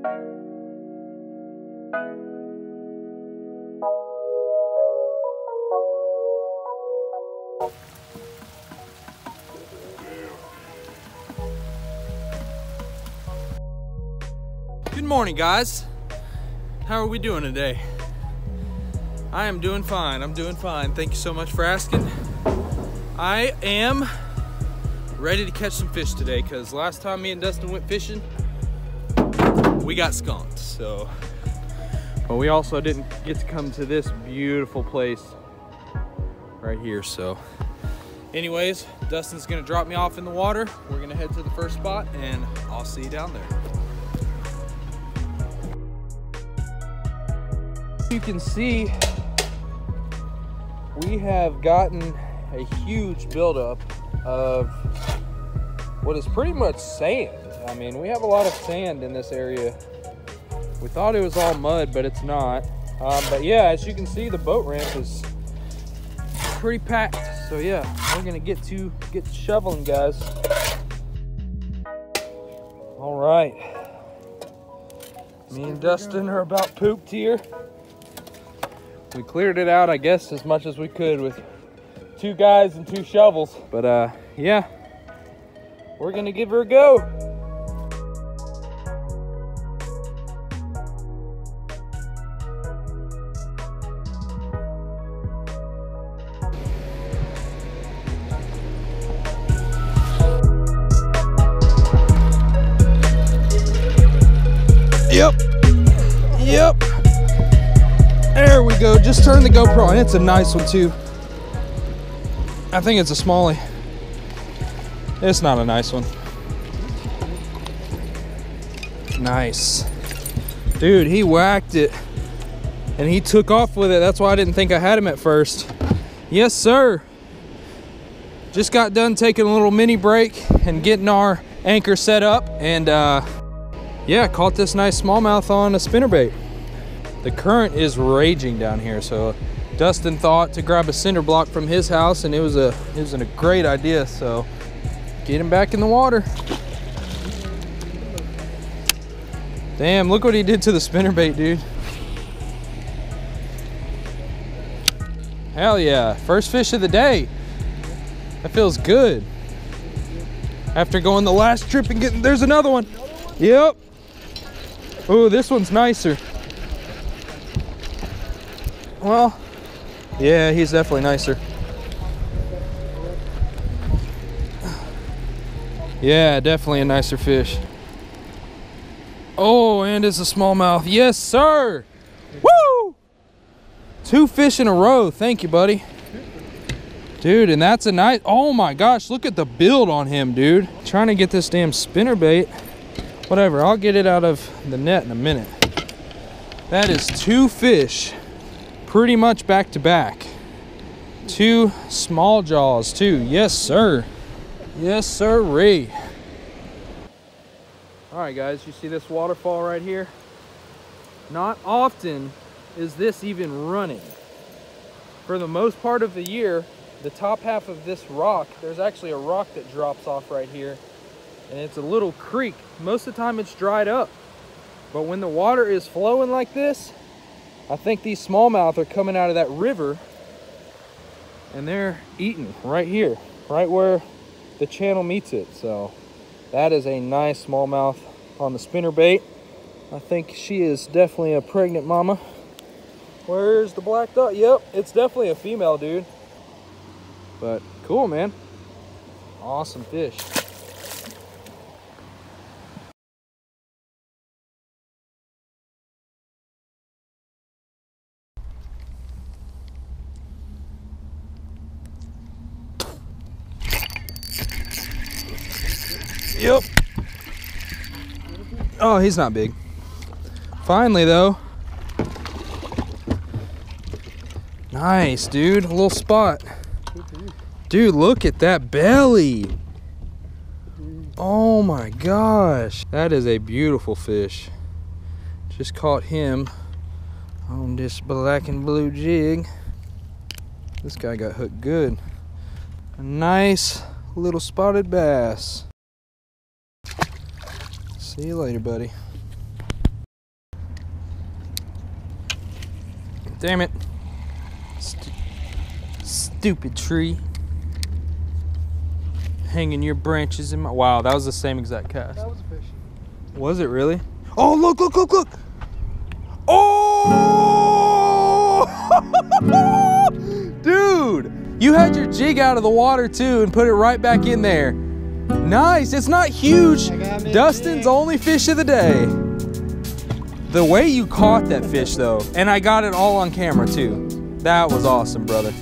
Good morning, guys. How are we doing today? I am doing fine. I'm doing fine. Thank you so much for asking. I am ready to catch some fish today because last time me and Dustin went fishing, we got skunked. So, but we also didn't get to come to this beautiful place right here. So, anyways, Dustin's gonna drop me off in the water. We're gonna head to the first spot, and I'll see you down there. You can see we have gotten a huge buildup of what is pretty much sand. I mean, we have a lot of sand in this area. We thought it was all mud, but it's not. But yeah, as you can see, the boat ramp is pretty packed. So yeah, we're gonna get to shoveling, guys. All right, me and Dustin are about pooped here. We cleared it out, I guess, as much as we could with 2 guys and 2 shovels. But yeah, we're gonna give her a go. Yep. There we go. Just turn the GoPro on. It's a nice one too. I think it's a smallie. It's not a nice one. Nice. Dude, he whacked it and he took off with it. That's why I didn't think I had him at first. Yes, sir. Just got done taking a little mini break and getting our anchor set up, and yeah, caught this nice smallmouth on a spinnerbait. The current is raging down here, so Dustin thought to grab a cinder block from his house, and it was a great idea. So get him back in the water. Damn, look what he did to the spinnerbait, dude. Hell yeah, first fish of the day. That feels good. After going the last trip and getting, there's another one. Yep. Oh, this one's nicer. Well, yeah, he's definitely nicer. Yeah, definitely a nicer fish. Oh, and it's a smallmouth. Yes, sir. Woo! 2 fish in a row. Thank you, buddy. Dude, and that's a nice, oh my gosh, look at the build on him, dude. Trying to get this damn spinnerbait. Whatever, I'll get it out of the net in a minute. That is 2 fish, pretty much back to back. 2 small jaws too. Yes, sir. Yes, sirree. All right, guys, you see this waterfall right here? Not often is this even running. For the most part of the year, the top half of this rock, there's actually a rock that drops off right here, and it's a little creek. Most of the time it's dried up, but when the water is flowing like this, I think these smallmouth are coming out of that river, and they're eating right here, right where the channel meets it. So that is a nice smallmouth on the spinnerbait. I think she is definitely a pregnant mama. Where's the black dot? Yep, it's definitely a female, dude. But cool, man. Awesome fish. Yep. Oh, he's not big. Finally, though. Nice, dude. A little spot. Dude, look at that belly. Oh my gosh. That is a beautiful fish. Just caught him on this black and blue jig. This guy got hooked good. A nice little spotted bass. See you later, buddy. Damn it. Stupid tree. Hanging your branches in my... Wow, that was the same exact cast. That was a fish. Was it really? Oh, look, look, look, look. Oh! Dude, you had your jig out of the water too and put it right back in there. Nice. It's not huge. Dustin's only fish of the day. The way you caught that fish though, and I got it all on camera too. That was awesome, brother.